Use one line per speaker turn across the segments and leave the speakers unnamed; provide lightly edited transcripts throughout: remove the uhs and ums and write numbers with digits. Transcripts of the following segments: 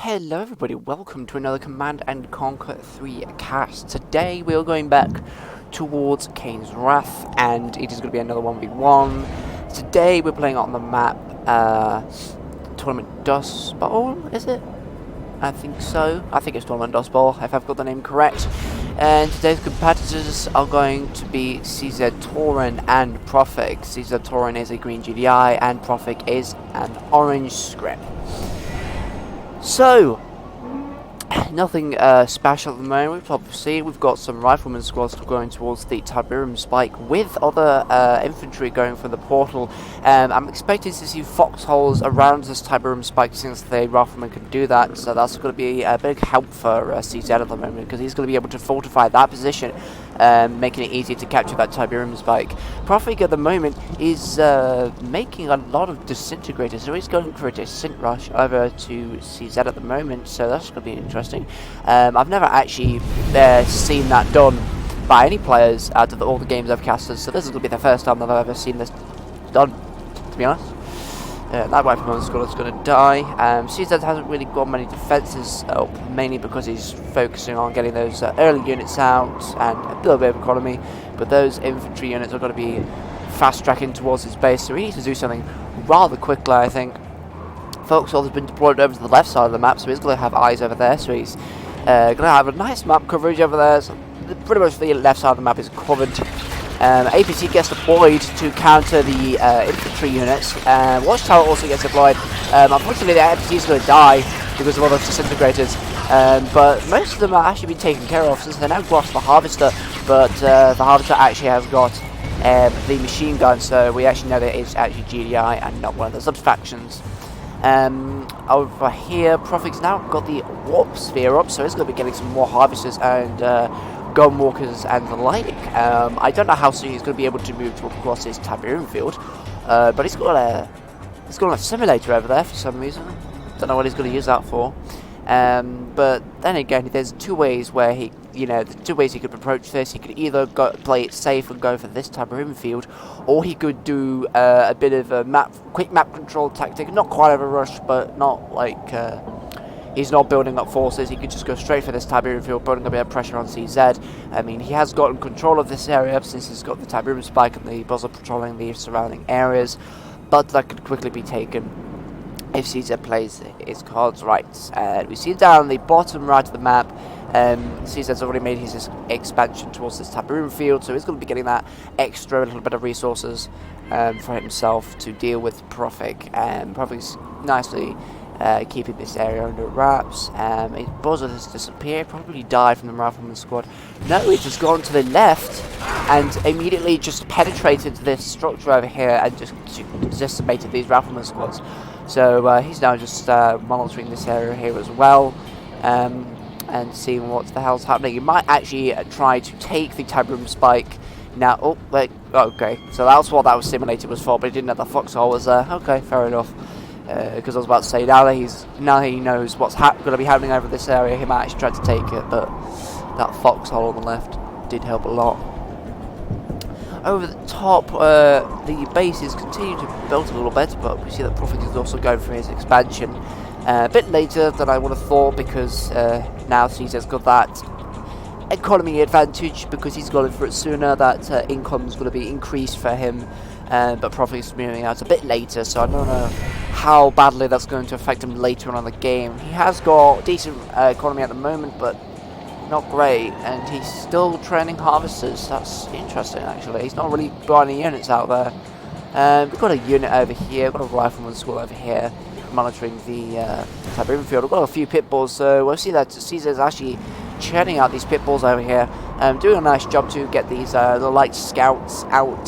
Hello everybody, welcome to another Command and Conquer 3 cast. Today we are going back towards Kane's Wrath, and it is going to be another 1v1. Today we're playing on the map, Tournament Dustbowl, is it? I think so. I think it's Tournament Dustbowl, if I've got the name correct. And today's competitors are going to be CZ Tauren and profiq. CZ Tauren is a green GDI and profiq is an orange script. So, nothing special at the moment. Obviously, we've got some rifleman squads going towards the Tiberium Spike with other infantry going from the portal. I'm expecting to see foxholes around this Tiberium Spike since the rifleman can do that. So that's going to be a big help for CZ at the moment because he's going to be able to fortify that position, making it easier to capture that Tiberium Spike. profiq at the moment is making a lot of disintegrators, so he's going for a descent rush over to CZ at the moment. So that's going to be interesting. I've never actually seen that done by any players out of all the games I've casted, so this is going to be the first time that I've ever seen this done, to be honest. That rifleman squad is going to die. CZ hasn't really got many defences up, mainly because he's focusing on getting those early units out and a little bit of economy, but those infantry units are going to be fast tracking towards his base, so he needs to do something rather quickly, I think. Foxhole has been deployed over to the left side of the map, so he's going to have eyes over there, so he's going to have a nice map coverage over there. So pretty much the left side of the map is covered. APC gets deployed to counter the infantry units. Watchtower also gets deployed. Unfortunately, the APC is going to die because of all those disintegrators, but most of them are actually being taken care of since they now got the Harvester, but the Harvester actually has got the machine gun, so we actually know that it's actually GDI and not one of the sub-factions. Over here, profiq's now got the warp sphere up, so he's going to be getting some more harvesters and gun walkers and the like. I don't know how soon he's going to be able to move across his Tiberium field, but he's got a simulator over there for some reason. Don't know what he's going to use that for. But then again, there's two ways where the two ways he could approach this. He could either play it safe and go for this Tiberium field, or he could do a bit of a quick map control tactic. Not quite of a rush, but not like he's not building up forces. He could just go straight for this Tiberium field, building a bit of pressure on CZ. I mean, he has gotten control of this area since he's got the Tiberium Spike and the buzzer patrolling the surrounding areas, but that could quickly be taken if CZ plays his cards right. We see down the bottom right of the map, CZ's already made his expansion towards this Tiberium field, so he's going to be getting that extra little bit of resources for himself to deal with profiq. profiq's nicely keeping this area under wraps. His buzzer has disappeared, probably died from the rifleman squad. No, it's just gone to the left and immediately just penetrated this structure over here and just decimated these rifleman squads. So he's now just monitoring this area here as well, and seeing what the hell's happening. He might actually try to take the Tiberium Spike now. Oh, wait, okay, so that's what that was simulated was for, but he didn't know the foxhole was there. Okay, fair enough. Because I was about to say, now that he knows what's going to be happening over this area, he might actually try to take it, but that foxhole on the left did help a lot. Over the top, the bases continue to build a little bit, but we see that profiq is also going for his expansion a bit later than I would have thought, because now CZ's got that economy advantage because he's going for it sooner. That income is going to be increased for him, but profiq is moving out a bit later, so I don't know how badly that's going to affect him later on in the game. He has got decent economy at the moment, but not great, and he's still training harvesters. That's interesting, actually. He's not really got any units out there. We've got a unit over here, we've got a rifleman school over here monitoring the Tiberium field. We've got a few pit bulls, so we'll see that Caesar's actually churning out these pit bulls over here, doing a nice job to get these the light scouts out,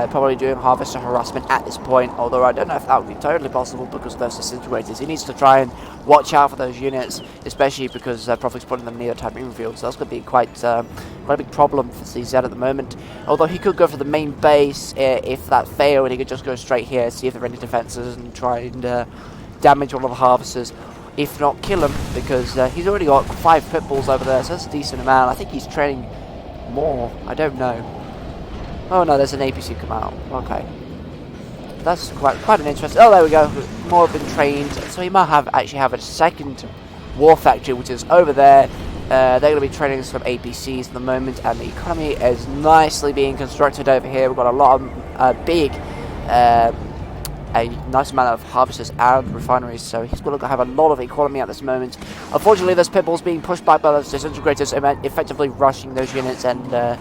probably doing harvester harassment at this point, although I don't know if that would be totally possible because of those disintegrators. He needs to try and watch out for those units, especially because profiq's putting them near the Tiberium field, so that's going to be quite a big problem for CZ at the moment. Although he could go for the main base. If that failed, he could just go straight here, see if there are any defences, and try and damage all of the harvesters, if not kill him, because he's already got 5 pit bulls over there, so that's a decent amount. I think he's training more, I don't know. Oh no, there's an APC come out. Okay, that's quite an interesting. Oh, there we go. More have been trained, so he might actually have a second war factory, which is over there. They're going to be training some APCs at the moment, and the economy is nicely being constructed over here. We've got a lot of a nice amount of harvesters and refineries, so he's going to have a lot of economy at this moment. Unfortunately, those pit bulls being pushed back by those disintegrators, effectively rushing those units and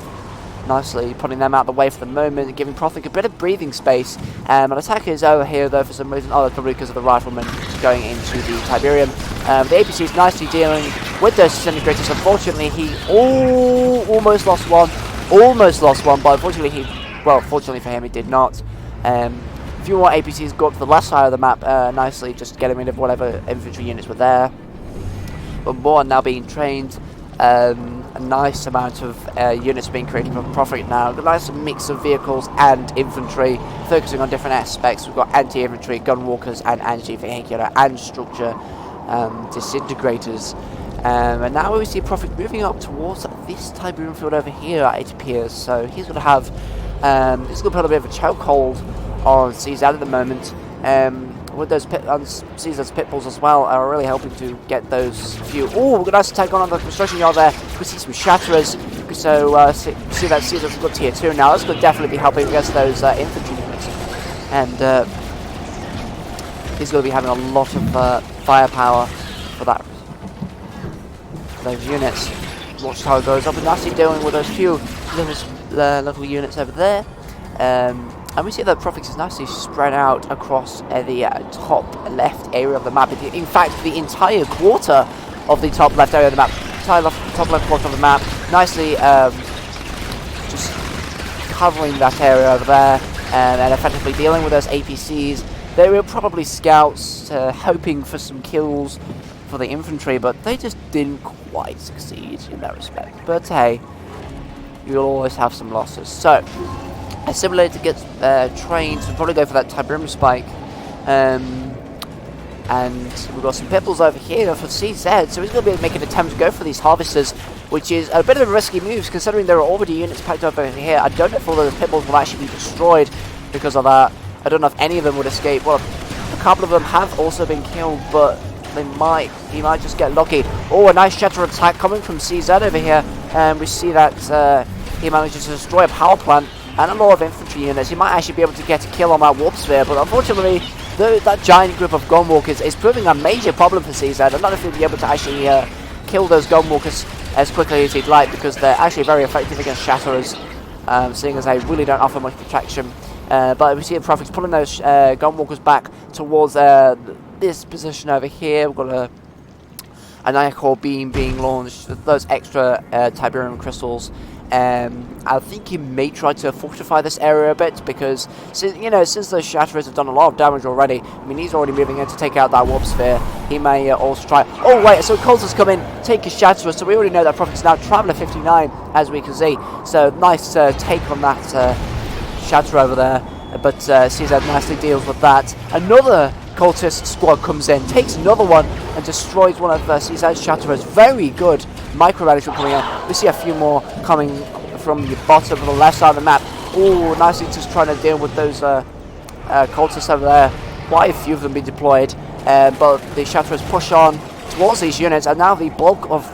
nicely putting them out of the way for the moment, giving profiq a bit of breathing space. An attack is over here though for some reason. Oh, that's probably because of the rifleman going into the Tiberium. The APC is nicely dealing with those disintegrators. Unfortunately, he almost lost one, but unfortunately fortunately for him, he did not. A few more APCs go up to the left side of the map, nicely just getting rid of whatever infantry units were there. But more are now being trained. A nice amount of units being created from profiq now. A nice mix of vehicles and infantry, focusing on different aspects. We've got anti-infantry, gun walkers, and anti-vehicular and structure disintegrators. And now we see profiq moving up towards this Tiberium field over here, it appears. So he's going to have, he's going to put a bit of a chokehold on CZ at the moment. With those Caesar's pit bulls as well are really helping to get those few. Oh, we're going to take on the construction yard there. We see some shatterers. So see that Caesar's got tier 2 now. That's going to definitely be helping against those infantry units. And he's going to be having a lot of firepower for that. Those units. Watch how it goes up. And nicely dealing with those few little units over there. And we see that profiq is nicely spread out across the top left area of the map. In fact, the entire quarter of the top left area of the map, top left quarter of the map, nicely just covering that area over there, and effectively dealing with those APCs. They were probably scouts, hoping for some kills for the infantry, but they just didn't quite succeed in that respect. But hey, you'll always have some losses. So a simulator gets trained, so we'll probably go for that Tiberium spike. And we've got some pit bulls over here for CZ, so he's going to be making an attempt to go for these harvesters, which is a bit of a risky move considering there are already units packed up over here. I don't know if all those pit bulls will actually be destroyed because of that. I don't know if any of them would escape. Well, a couple of them have also been killed, but he might just get lucky. Oh, a nice shatter attack coming from CZ over here. And we see that he manages to destroy a power plant and a lot of infantry units. He might actually be able to get a kill on that warp sphere, but unfortunately, that giant group of gunwalkers is proving a major problem for CZ. I don't know if he'll be able to actually kill those gunwalkers as quickly as he'd like, because they're actually very effective against shatterers, seeing as they really don't offer much protection. But we see the profiq's pulling those gunwalkers back towards this position over here. We've got an Ichor beam being launched, those extra Tiberium crystals. I think he may try to fortify this area a bit, because since those shatterers have done a lot of damage already. I mean, he's already moving in to take out that warp sphere. He may also try. Oh wait, so Colter's come in, take his shatterers. So we already know that profiq's now Traveller 59, as we can see. So nice take on that shatterer over there. But CZ nicely deals with that. Another cultist squad comes in, takes another one, and destroys one of CZ's shatterers. Very good micromanagement coming in. We see a few more coming from the bottom of the left side of the map. Oh, nicely just trying to deal with those cultists over there. Quite a few of them being deployed, but the shatterers push on towards these units, and now the bulk of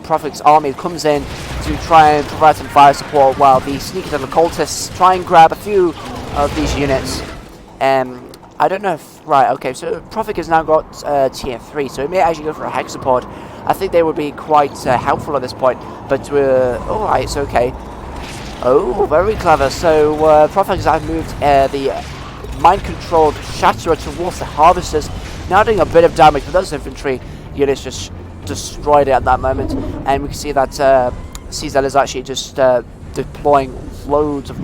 profiq's army comes in to try and provide some fire support, while the sneaky little cultists try and grab a few of these units. I don't know if... Right, okay, so profiq has now got tier 3, so he may actually go for a hex support. I think they would be quite helpful at this point, but alright, it's okay. Oh, very clever. So profiq has moved the mind-controlled shatterer towards the harvesters, now doing a bit of damage, but those infantry units just destroyed it at that moment. And we can see that CZ is actually just deploying loads of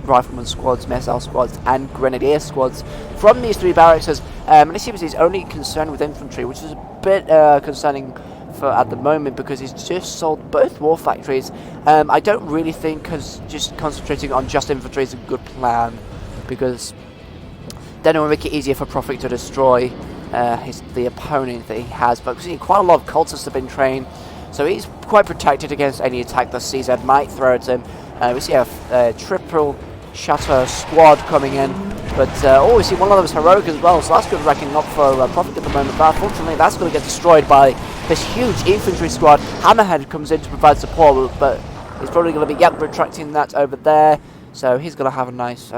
rifleman squads, missile squads, and grenadier squads from these three barracks. And it seems he's only concerned with infantry, which is a bit concerning for at the moment, because he's just sold both war factories. I don't really think just concentrating on just infantry is a good plan, because then it will make it easier for profiq to destroy the opponent that he has. But we've seen quite a lot of cultists have been trained, so he's quite protected against any attack that CZ might throw at him. We see a triple shatter squad coming in. But, oh, we see one of them is heroic as well, so that's good wrecking up for profiq at the moment. But unfortunately, that's going to get destroyed by this huge infantry squad. Hammerhead comes in to provide support, but he's probably going to be, retracting that over there. So he's going to have a nice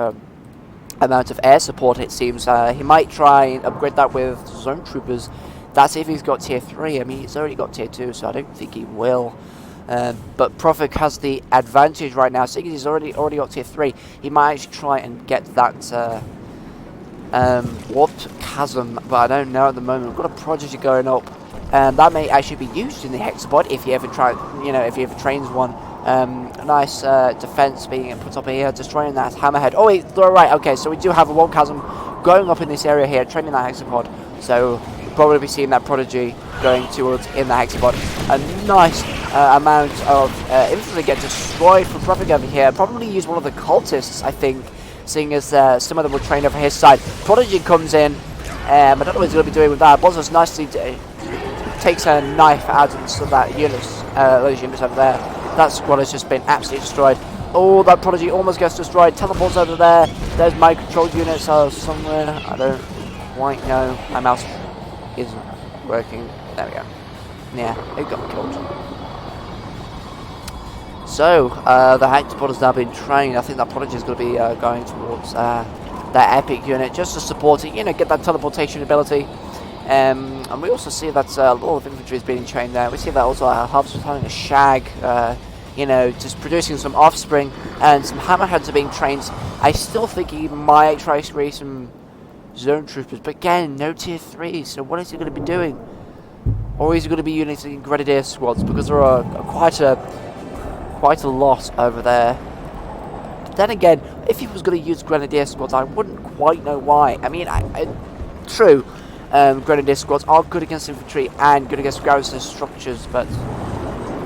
amount of air support, it seems. He might try and upgrade that with zone troopers. That's if he's got tier 3. I mean, he's already got tier 2, so I don't think he will. But profiq has the advantage right now, seeing he's already got tier 3. He might actually try and get that warped chasm, but I don't know at the moment. We've got a prodigy going up, and that may actually be used in the hexapod if he ever if he ever trains one. A nice defense being put up here, destroying that hammerhead. Oh wait, they're right. Okay, so we do have a warp chasm going up in this area here, training that hexapod. So we'll probably be seeing that prodigy going towards in the hexapod. A nice amount of infantry get destroyed from profiq over here. Probably use one of the cultists, I think, seeing as some of them will train over his side. Prodigy comes in. I don't know what he's going to be doing with that. Bozos nicely takes a knife out of that units, those units over there. That squad has just been absolutely destroyed. Oh, that prodigy almost gets destroyed. Teleports over there. There's my control units somewhere. I don't quite know. My mouse isn't working. There we go. Yeah, it got killed. So, the hexapod has now been trained. I think that prodigy is going to be going towards that epic unit just to support it, get that teleportation ability. And we also see that a lot of infantry is being trained there. We see that also Harvest was having a shag, just producing some offspring, and some hammerheads are being trained. I still think he might try to create some zone troopers, but again, no tier 3, so what is he going to be doing? Or is he going to be using grenadier squads, because there are quite a lot over there. But then again, if he was going to use grenadier squads, I wouldn't quite know why. I mean, true. Grenadier squads are good against infantry and good against garrison structures, but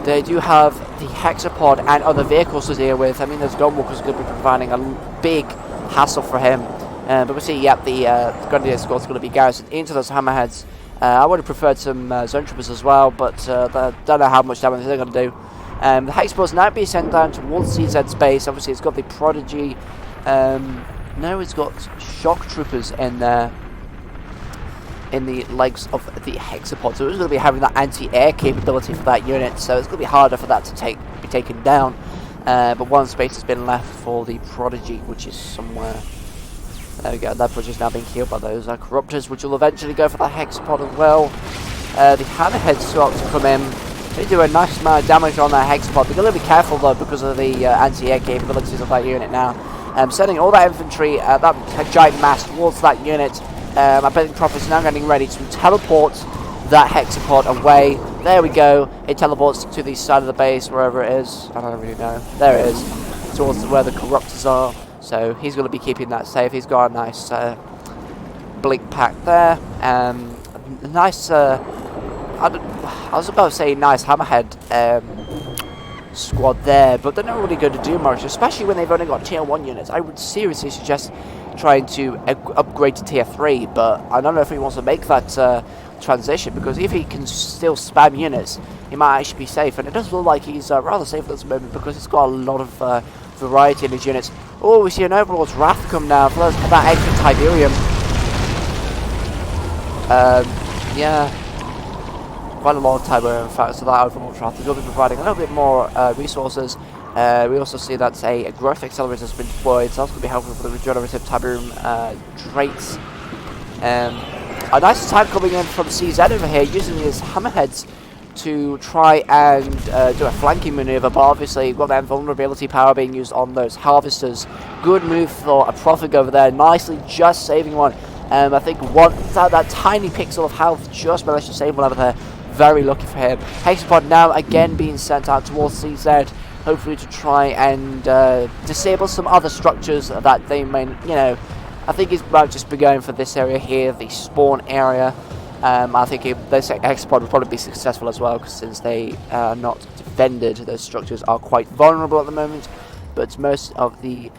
they do have the hexapod and other vehicles to deal with. I mean, those gunwalkers could be providing a big hassle for him. But we see, the Grenadier squad's going to be garrisoned into those hammerheads. I would have preferred some zone troopers as well, but I don't know how much damage they're going to do. The hexapod's now being sent down towards CZ space. Obviously, it's got the prodigy. No, it's got shock troopers in there, in the legs of the hexapod, so it's going to be having that anti-air capability for that unit, so it's going to be harder for that to be taken down. But one space has been left for the prodigy, which is somewhere. There we go. That prodigy is now being killed by those corruptors, which will eventually go for the hexapod as well. The hammerheads start to come in. They do a nice amount of damage on that hexapod. They're going to be careful though because of the anti-air capabilities of that unit now. Sending all that infantry, that giant mass towards that unit. I think profiq's now getting ready to teleport that hexapod away. There we go. It teleports to the side of the base, wherever it is. I don't really know. There it is, towards where the corruptors are. So he's going to be keeping that safe. He's got a nice blink pack there. A nice. I was about to say nice hammerhead squad there, but they're not really going to do much, especially when they've only got tier 1 units. I would seriously suggest trying to upgrade to tier 3, but I don't know if he wants to make that transition, because if he can still spam units, he might actually be safe, and it does look like he's rather safe at this moment, because he's got a lot of variety in his units. Oh, we see an Overlord's Wrath come now for that extra Tiberium. Yeah, quite a lot of Tiberium, in fact, so that Overlord's Wrath is going to be providing a little bit more resources. We also see that a growth accelerator has been deployed, so that's going to be helpful for the regenerative Tiberium traits. A nice attack coming in from CZ over here, using his hammerheads to try and do a flanking maneuver, but obviously you've got that vulnerability power being used on those harvesters. Good move for a profiq over there, nicely just saving one. I think that tiny pixel of health just managed to save one over there. Very lucky for him. Hexapod now again being sent out towards CZ, hopefully to try and disable some other structures that they may, I think he's about just be going for this area here, the spawn area. I think this hexapod will probably be successful as well, because since they are not defended, those structures are quite vulnerable at the moment. But most of the,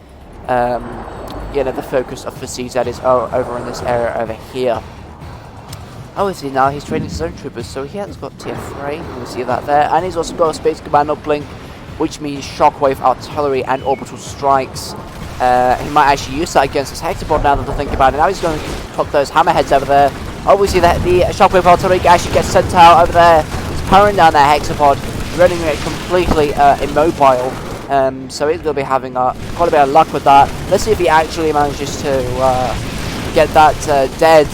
the focus of the CZ is over in this area over here. Oh, is he now? He's training zone troopers, so he has got tier 3. We see that there, and he's also got a space command uplink, which means shockwave artillery and orbital strikes. he might actually use that against his Hexapod now that I think about it. Now he's going to put those hammerheads over there. Obviously the Shockwave Artillery actually gets sent out over there. He's powering down their Hexapod, running it completely immobile. So he's going to be having quite a bit of luck with that. Let's see if he actually manages to get that dead.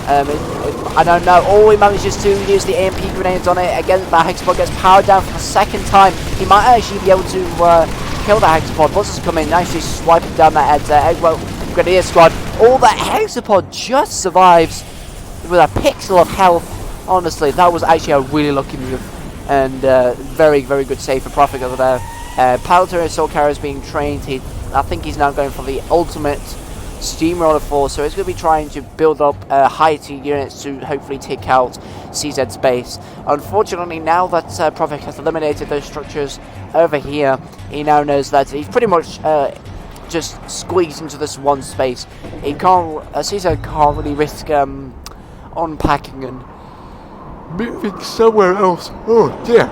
I don't know. Or he manages to use the AMP grenades on it. Again, that Hexapod gets powered down for the second time. He might actually be able to kill the Hexapod. Buzzers come in, nicely swiping down that Grenadier Squad. All that Hexapod just survives with a pixel of health. Honestly, that was actually a really lucky move. And very, very good save for profiq over there. Palantir Assault Carrier is being trained. I think he's now going for the ultimate Steamroller Force, so he's going to be trying to build up high tier units to hopefully take out CZ's base. Unfortunately, now that profiq has eliminated those structures over here, he now knows that he's pretty much just squeezed into this one space. He can't, CZ can't really risk unpacking and moving somewhere else. Oh dear.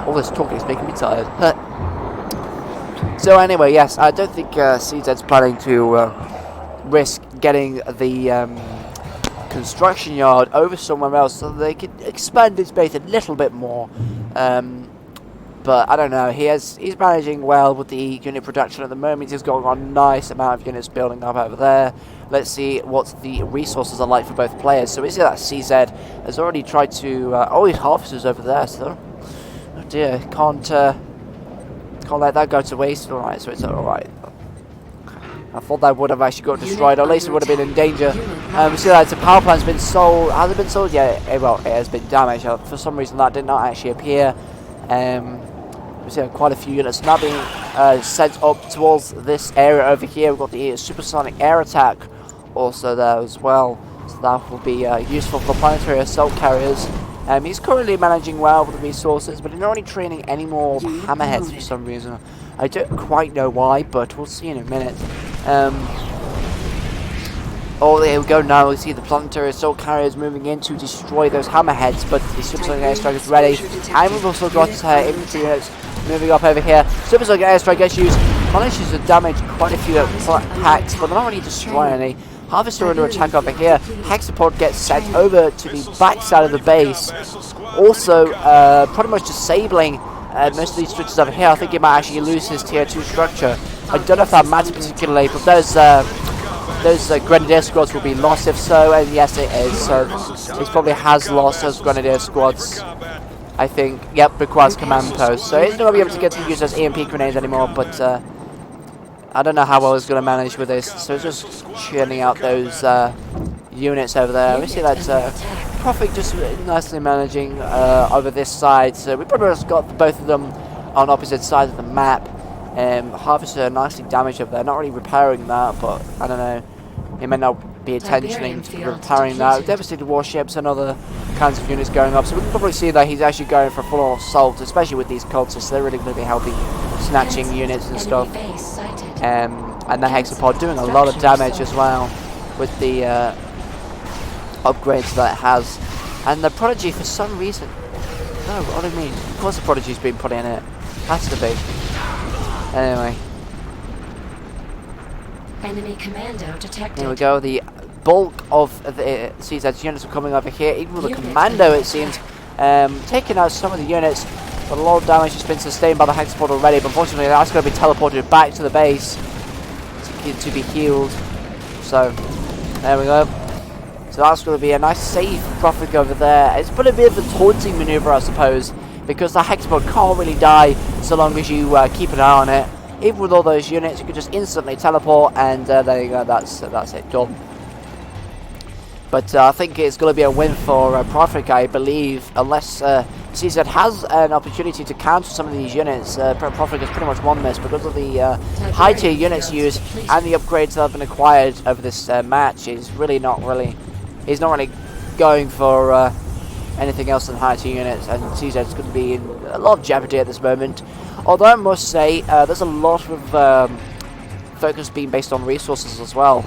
All this talking is making me tired. So anyway, yes, I don't think CZ's planning to risk getting the construction yard over somewhere else so they can expand his base a little bit more. But I don't know, he's managing well with the unit production at the moment. He's got a nice amount of units building up over there. Let's see what the resources are like for both players. So we see that CZ has already tried to... his harvesters over there, so... Oh dear, can't let that go to waste. Alright, so it's alright. I thought that would have actually got destroyed, or at least it would have been in danger. We see that the power plant's been sold. Has it been sold? Yeah, well, it has been damaged. For some reason that did not actually appear. We see quite a few units now being sent up towards this area over here. We've got the supersonic air attack also there as well. So that will be useful for planetary assault carriers. He's currently managing well with the resources, but he's not really training any more hammerheads for some reason. I don't quite know why, but we'll see in a minute. Oh, there we go now. We see the planetary assault carriers moving in to destroy those hammerheads, but the supersonic airstrike is ready. And we've also got infantry units moving up over here. Supersonic airstrike gets used, manages to damage quite a few packs, but they're not really destroying any. Harvester under attack over here. Hexapod gets sent over to the back side of the base. Also, pretty much disabling most of these structures over here. I think he might actually lose his tier 2 structure. I don't know if that matters particularly, but those Grenadier squads will be lost if so, and yes it is. So he probably has lost those Grenadier squads. I think, yep, requires command post. So he's not going to be able to get to use those EMP grenades anymore, but I don't know how well he's going to manage with this. So he's just churning out those units over there. We see that profiq just nicely managing over this side. So we probably just got both of them on opposite sides of the map. Harvester nicely damaged over there. Not really repairing that, but I don't know. He may not be attentioning to repairing that. Devastated warships and other kinds of units going up. So we can probably see that he's actually going for a full-on assault, especially with these cultists. They're really going to be healthy, snatching units and stuff. And the Hexapod doing a lot of damage as well with the upgrades that it has. And the Prodigy, for some reason... No, what do you mean? Of course the Prodigy's been put in it. Has to be. Anyway.
Enemy commando detected.
Here we go. The bulk of the CZ's units are coming over here. Even with the commando, it seems, taking out some of the units. But a lot of damage has been sustained by the Hexapod already. But unfortunately, that's going to be teleported back to the base to be healed. So there we go. So that's going to be a nice save profiq over there. It's been a bit of a taunting maneuver, I suppose, because the Hexapod can't really die so long as you keep an eye on it. Even with all those units, you can just instantly teleport, and there you go. That's it, done. But I think it's going to be a win for profiq, I believe, unless CZ has an opportunity to counter some of these units. profiq has pretty much won this because of the high tier units used and the upgrades that have been acquired over this match. He's not really going for anything else than high tier units, and CZ is going to be in a lot of jeopardy at this moment. Although I must say, there's a lot of focus being based on resources as well,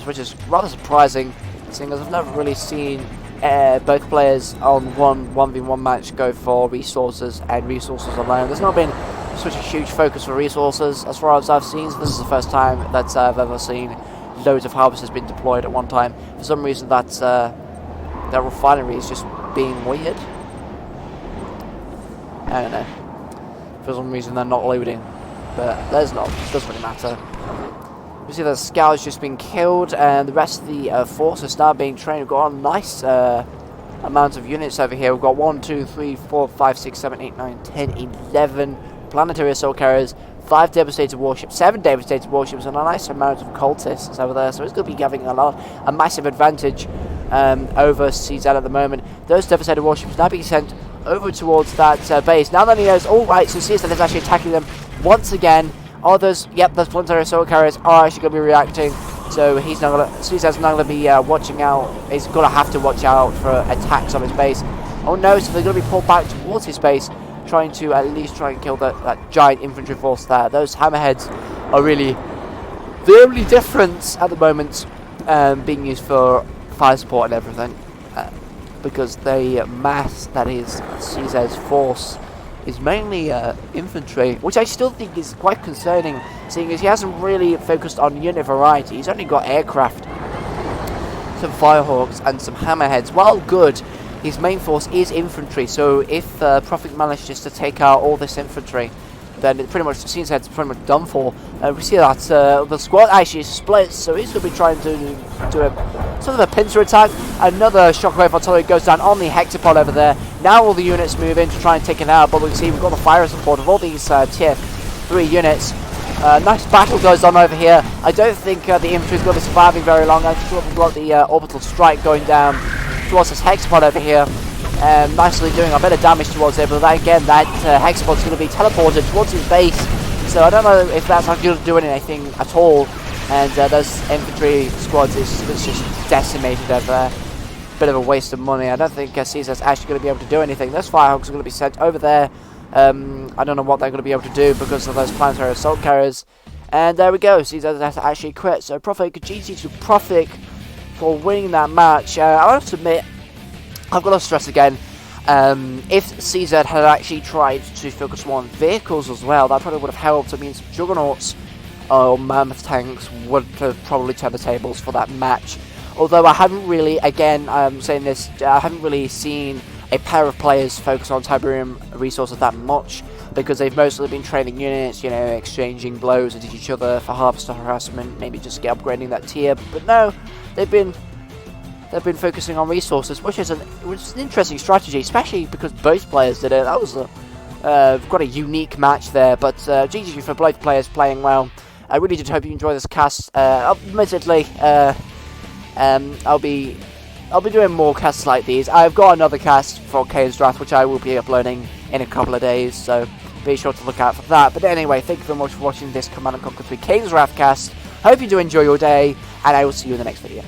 which is rather surprising, seeing as I've never really seen both players on 1v1 match go for resources and resources alone. There's not been such a huge focus for resources as far as I've seen. So this is the first time that I've ever seen loads of harvesters being deployed at one time. For some reason that refinery is just being weird. I don't know. For some reason they're not loading. But there's not. It doesn't really matter. We see the scout has just been killed, and the rest of the force is now being trained. We've got a nice amount of units over here. We've got 1, 2, 3, 4, 5, 6, 7, 8, 9, 10, 11 planetary assault carriers, 5 devastated warships, 7 devastated warships, and a nice amount of cultists over there. So it's going to be giving a massive advantage over CZ at the moment. Those devastated warships now being sent over towards that base. Now that he knows, alright, so CZ is actually attacking them once again. Others, yep, those planetary assault carriers are actually going to be reacting. So he's not going to, CZ's not going to be watching out. He's going to have to watch out for attacks on his base. Oh no, so they're going to be pulled back towards his base, trying to at least try and kill that giant infantry force there. Those hammerheads are really the only difference at the moment, being used for fire support and everything, because the mass that is CZ's force is mainly infantry, which I still think is quite concerning, seeing as he hasn't really focused on unit variety. He's only got aircraft, some firehawks and some hammerheads. While good, his main force is infantry, so if profiq manages to take out all this infantry, then it pretty much seems that it's pretty much done for. We see that the squad actually splits, so he's going to be trying to do a sort of a pincer attack. Another shockwave artillery goes down on the hexapod over there. Now all the units move in to try and take it out, but we can see we've got the fire support of all these tier 3 units. Nice battle goes on over here. I don't think the infantry is going to be surviving very long. I think we've got the orbital strike going down towards this hexapod over here. Nicely doing a bit of damage towards it, but that, again, that hexapod's going to be teleported towards his base, so I don't know if that's actually doing anything at all. And those infantry squads is just decimated over there. Bit of a waste of money. I don't think Caesar's actually going to be able to do anything. Those firehawks are going to be sent over there. I don't know what they're going to be able to do because of those planetary assault carriers. And there we go. Caesar has actually quit. So profiq, GG to profiq for winning that match. I have to admit, I've got to stress again, if CZ had actually tried to focus more on vehicles as well, that probably would have helped. I mean, some juggernauts or mammoth tanks would have probably turned the tables for that match. Although I haven't really, again, I'm saying this, I haven't really seen a pair of players focus on Tiberium resources that much, because they've mostly been training units, you know, exchanging blows at each other for harvester harassment, maybe just upgrading that tier. But no, they've been focusing on resources, which is an interesting strategy, especially because both players did it. That was quite a unique match there, but GG for both players playing well. I really did hope you enjoyed this cast. Admittedly, I'll be doing more casts like these. I've got another cast for Kane's Draft, which I will be uploading in a couple of days, so be sure to look out for that. But anyway, thank you very much for watching this Command & Conquer 3 Kane's Draft cast. Hope you do enjoy your day, and I will see you in the next video.